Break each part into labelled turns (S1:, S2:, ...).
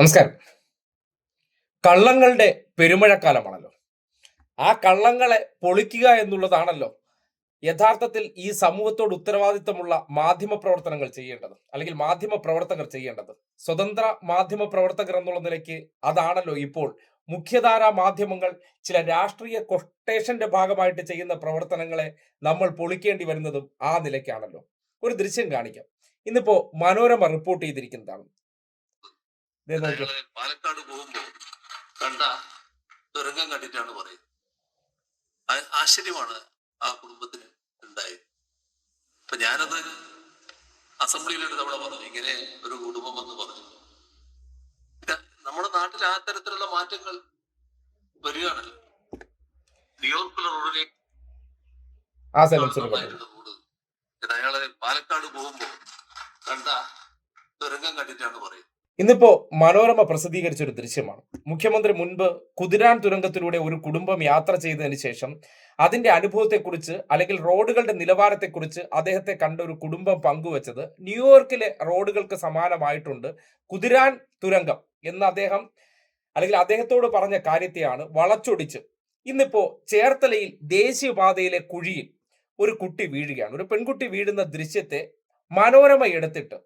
S1: നമസ്കാരം. കള്ളങ്ങളുടെ പെരുമഴക്കാലമാണല്ലോ. ആ കള്ളങ്ങളെ പൊളിക്കുക എന്നുള്ളതാണല്ലോ യഥാർത്ഥത്തിൽ ഈ സമൂഹത്തോട് ഉത്തരവാദിത്തമുള്ള മാധ്യമ പ്രവർത്തനങ്ങൾ ചെയ്യേണ്ടത്, അല്ലെങ്കിൽ മാധ്യമ പ്രവർത്തകർ ചെയ്യേണ്ടത്. സ്വതന്ത്ര മാധ്യമ പ്രവർത്തകർ എന്നുള്ള നിലയ്ക്ക് അതാണല്ലോ ഇപ്പോൾ മുഖ്യധാരാ മാധ്യമങ്ങൾ ചില രാഷ്ട്രീയ കൊട്ടേഷന്റെ ഭാഗമായിട്ട് ചെയ്യുന്ന പ്രവർത്തനങ്ങളെ നമ്മൾ പൊളിക്കേണ്ടി വരുന്നതും ആ നിലയ്ക്കാണല്ലോ. ഒരു ദൃശ്യം കാണിക്കാം. ഇന്നിപ്പോ മനോരമ റിപ്പോർട്ട് ചെയ്തിരിക്കുന്നതാണ്. ദേ നോക്കിയേ.
S2: പാലക്കാട് പോകുമ്പോൾ കണ്ട തുരങ്കം കണ്ടിട്ടാണ് പറയുന്നത്. ആശ്ചര്യമാണ് ആ കുടുംബത്തിന് ഉണ്ടായത്. അപ്പൊ ഞാനത് അസംബ്ലിയിൽ ഒരു തവണ പറഞ്ഞു, ഇങ്ങനെ ഒരു കുടുംബം എന്ന് പറഞ്ഞു. നമ്മുടെ നാട്ടിൽ ആ തരത്തിലുള്ള മാറ്റങ്ങൾ വരികയാണല്ലോ. ന്യൂയോർക്കിലെ റോഡിലേക്ക് റോഡ് അയാള് പാലക്കാട് പോകുമ്പോൾ കണ്ട തുരങ്കം കണ്ടിട്ടാണ് പറയുന്നത്.
S1: ഇന്നിപ്പോ മനോരമ പ്രസിദ്ധീകരിച്ച ഒരു ദൃശ്യമാണ്. മുഖ്യമന്ത്രി മുൻപ് കുതിരാൻ തുരങ്കത്തിലൂടെ ഒരു കുടുംബം യാത്ര ചെയ്തതിന് ശേഷം അതിന്റെ അനുഭവത്തെക്കുറിച്ച്, അല്ലെങ്കിൽ റോഡുകളുടെ നിലവാരത്തെക്കുറിച്ച് അദ്ദേഹത്തെ കണ്ട ഒരു കുടുംബം പങ്കുവച്ചത് ന്യൂയോർക്കിലെ റോഡുകൾക്ക് സമാനമായിട്ടുണ്ട് കുതിരാൻ തുരങ്കം എന്ന് അദ്ദേഹം, അല്ലെങ്കിൽ അദ്ദേഹത്തോട് പറഞ്ഞ കാര്യത്തെയാണ് വളച്ചൊടിച്ച് ഇന്നിപ്പോ ചേർത്തലയിൽ ദേശീയപാതയിലെ കുഴിയിൽ ഒരു കുട്ടി വീഴുകയാണ്. ഒരു പെൺകുട്ടി വീഴുന്ന ദൃശ്യത്തെ മനോരമ എടുത്തിട്ട്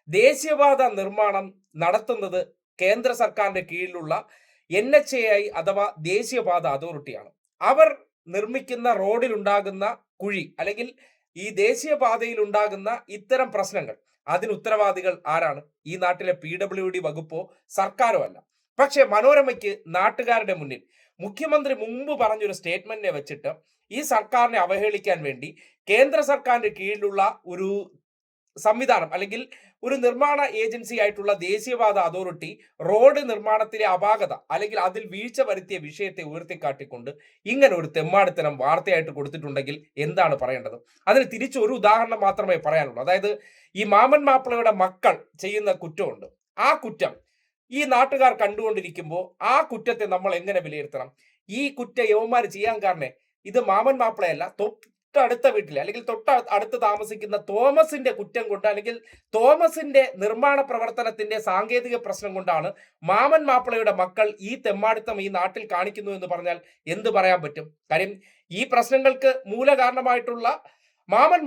S1: ദേശീയപാത നിർമ്മാണം നടത്തുന്നത് കേന്ദ്ര സർക്കാരിന്റെ കീഴിലുള്ള NHAI അഥവാ ദേശീയപാത അതോറിറ്റിയാണ്. അവർ നിർമ്മിക്കുന്ന റോഡിൽ ഉണ്ടാകുന്ന കുഴി, അല്ലെങ്കിൽ ഈ ദേശീയപാതയിൽ ഉണ്ടാകുന്ന ഇത്തരം പ്രശ്നങ്ങൾ, അതിന് ഉത്തരവാദികൾ ആരാണ്? ഈ നാട്ടിലെ PWD വകുപ്പോ സർക്കാരോ അല്ല. പക്ഷെ മനോരമയ്ക്ക് നാട്ടുകാരുടെ മുന്നിൽ മുഖ്യമന്ത്രി മുമ്പ് പറഞ്ഞൊരു സ്റ്റേറ്റ്മെന്റിനെ വെച്ചിട്ട് ഈ സർക്കാരിനെ അവഹേളിക്കാൻ വേണ്ടി കേന്ദ്ര സർക്കാരിന്റെ കീഴിലുള്ള ഒരു സംവിധാനം, അല്ലെങ്കിൽ ഒരു നിർമ്മാണ ഏജൻസി ആയിട്ടുള്ള ദേശീയപാത അതോറിറ്റി റോഡ് നിർമ്മാണത്തിലെ അപാകത, അല്ലെങ്കിൽ അതിൽ വീഴ്ച വരുത്തിയ വിഷയത്തെ ഉയർത്തിക്കാട്ടിക്കൊണ്ട് ഇങ്ങനെ ഒരു തെമ്മാടിത്തരം വാർത്തയായിട്ട് കൊടുത്തിട്ടുണ്ടെങ്കിൽ എന്താണ് പറയേണ്ടത്? അതിന് തിരിച്ച് ഒരു ഉദാഹരണം മാത്രമേ പറയാനുള്ളൂ. അതായത് ഈ മാമൻ മാപ്പിളയുടെ മക്കൾ ചെയ്യുന്ന കുറ്റമുണ്ട്. ആ കുറ്റം ഈ നാട്ടുകാർ കണ്ടുകൊണ്ടിരിക്കുമ്പോൾ ആ കുറ്റത്തെ നമ്മൾ എങ്ങനെ വിലയിരുത്തണം? ഈ കുറ്റം യവന്മാർ ചെയ്യാൻ കാരണം ഇത് മാമൻ മാപ്പിളയല്ല, തൊട്ടടുത്ത വീട്ടിലെ, അല്ലെങ്കിൽ അടുത്ത് താമസിക്കുന്ന തോമസിന്റെ കുറ്റം കൊണ്ട്, അല്ലെങ്കിൽ തോമസിന്റെ നിർമ്മാണ പ്രവർത്തനത്തിന്റെ സാങ്കേതിക പ്രശ്നം കൊണ്ടാണ് മാമൻ മാപ്പിളയുടെ മക്കൾ ഈ തെമ്മാടിത്തം ഈ നാട്ടിൽ കാണിക്കുന്നു എന്ന് പറഞ്ഞാൽ എന്ത് പറയാൻ പറ്റും? കാര്യം ഈ പ്രശ്നങ്ങൾക്ക് മൂല കാരണമായിട്ടുള്ള മാമൻ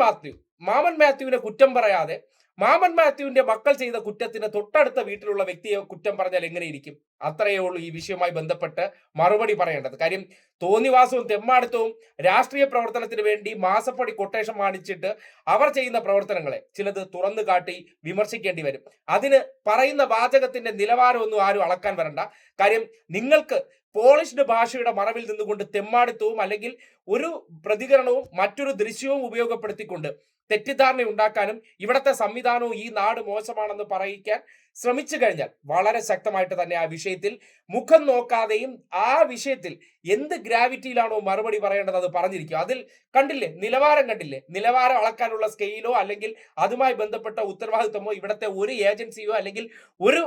S1: മാത്യുവിനെ കുറ്റം പറയാതെ മാമൻ മാത്യുവിന്റെ മക്കൾ ചെയ്ത കുറ്റത്തിന് തൊട്ടടുത്ത വീട്ടിലുള്ള വ്യക്തിയെ കുറ്റം പറഞ്ഞാൽ എങ്ങനെയിരിക്കും? അത്രയേ ഉള്ളൂ ഈ വിഷയവുമായി ബന്ധപ്പെട്ട് മറുപടി പറയേണ്ടത്. കാര്യം തോന്നിവാസവും തെമ്മാടിത്തവും രാഷ്ട്രീയ പ്രവർത്തനത്തിന് വേണ്ടി മാസപ്പടി കൊട്ടേഷൻ വാങ്ങിച്ചിട്ട് അവർ ചെയ്യുന്ന പ്രവർത്തനങ്ങളെ ചിലത് തുറന്നു കാട്ടി വിമർശിക്കേണ്ടി വരും. അതിന് പറയുന്ന വാചകത്തിന്റെ നിലവാരമൊന്നും ആരും അളക്കാൻ വരണ്ട. കാര്യം നിങ്ങൾക്ക് പോളിഷ്ഡ് ഭാഷയുടെ മറവിൽ നിന്നുകൊണ്ട് തെമ്മാടിത്തവും, അല്ലെങ്കിൽ ഒരു പ്രതികരണവും മറ്റൊരു ദൃശ്യവും ഉപയോഗപ്പെടുത്തിക്കൊണ്ട് തെറ്റിദ്ധാരണ ഉണ്ടാക്കാനും ഇവിടുത്തെ സംവിധാനവും ഈ നാട് മോശമാണെന്ന് പറയിക്കാൻ ശ്രമിച്ചു കഴിഞ്ഞാൽ വളരെ ശക്തമായിട്ട് തന്നെ ആ വിഷയത്തിൽ മുഖം നോക്കാതെയും ആ വിഷയത്തിൽ എന്ത് ഗ്രാവിറ്റിയിലാണോ മറുപടി പറയേണ്ടത് അത് പറഞ്ഞിരിക്കും. അതിൽ കണ്ടില്ലേ, നിലവാരം കണ്ടില്ലേ? നിലവാരം അളക്കാനുള്ള സ്കെയിലോ അല്ലെങ്കിൽ അതുമായി ബന്ധപ്പെട്ട ഉത്തരവാദിത്വമോ ഇവിടുത്തെ ഒരു ഏജൻസിയോ, അല്ലെങ്കിൽ ഒരു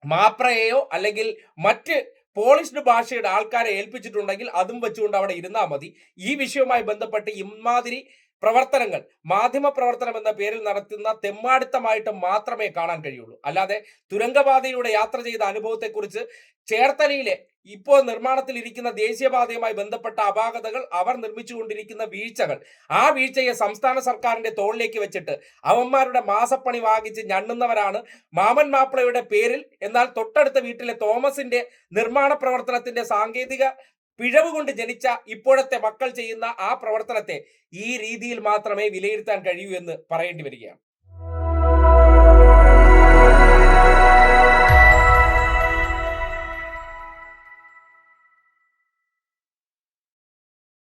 S1: മാപ്രയെയോ, അല്ലെങ്കിൽ മറ്റ് പോളിഷ്ഡ് ഭാഷയുടെ ആൾക്കാരെ ഏൽപ്പിച്ചിട്ടുണ്ടെങ്കിൽ അതും വെച്ചുകൊണ്ട് അവിടെ ഇരുന്നാൽ മതി. ഈ വിഷയവുമായി ബന്ധപ്പെട്ട് ഇമാതിരി പ്രവർത്തനങ്ങൾ മാധ്യമ പ്രവർത്തനം എന്ന പേരിൽ നടത്തുന്ന തെമ്മാടിത്തമായിട്ട് മാത്രമേ കാണാൻ കഴിയുള്ളൂ. അല്ലാതെ തുരങ്കപാതയിലൂടെ യാത്ര ചെയ്ത അനുഭവത്തെക്കുറിച്ച്, ചേർത്തലയിലെ ഇപ്പോൾ നിർമ്മാണത്തിൽ ഇരിക്കുന്ന ദേശീയപാതയുമായി ബന്ധപ്പെട്ട അപാകതകൾ, അവർ നിർമ്മിച്ചുകൊണ്ടിരിക്കുന്ന വീഴ്ചകൾ, ആ വീഴ്ചയെ സംസ്ഥാന സർക്കാരിന്റെ തോളിലേക്ക് വെച്ചിട്ട് അവന്മാരുടെ മാസപ്പണി വാങ്ങിച്ച് ഞണ്ണുന്നവരാണ് മാമൻ മാപ്പിളയുടെ പേരിൽ. എന്നാൽ തൊട്ടടുത്ത വീട്ടിലെ തോമസിന്റെ നിർമ്മാണ പ്രവർത്തനത്തിന്റെ സാങ്കേതിക പിഴവ് കൊണ്ട് ജനിച്ച ഇപ്പോഴത്തെ മക്കൾ ചെയ്യുന്ന ആ പ്രവർത്തനത്തെ ഈ രീതിയിൽ മാത്രമേ വിലയിരുത്താൻ കഴിയൂ എന്ന് പറയേണ്ടി വരികയാണ്.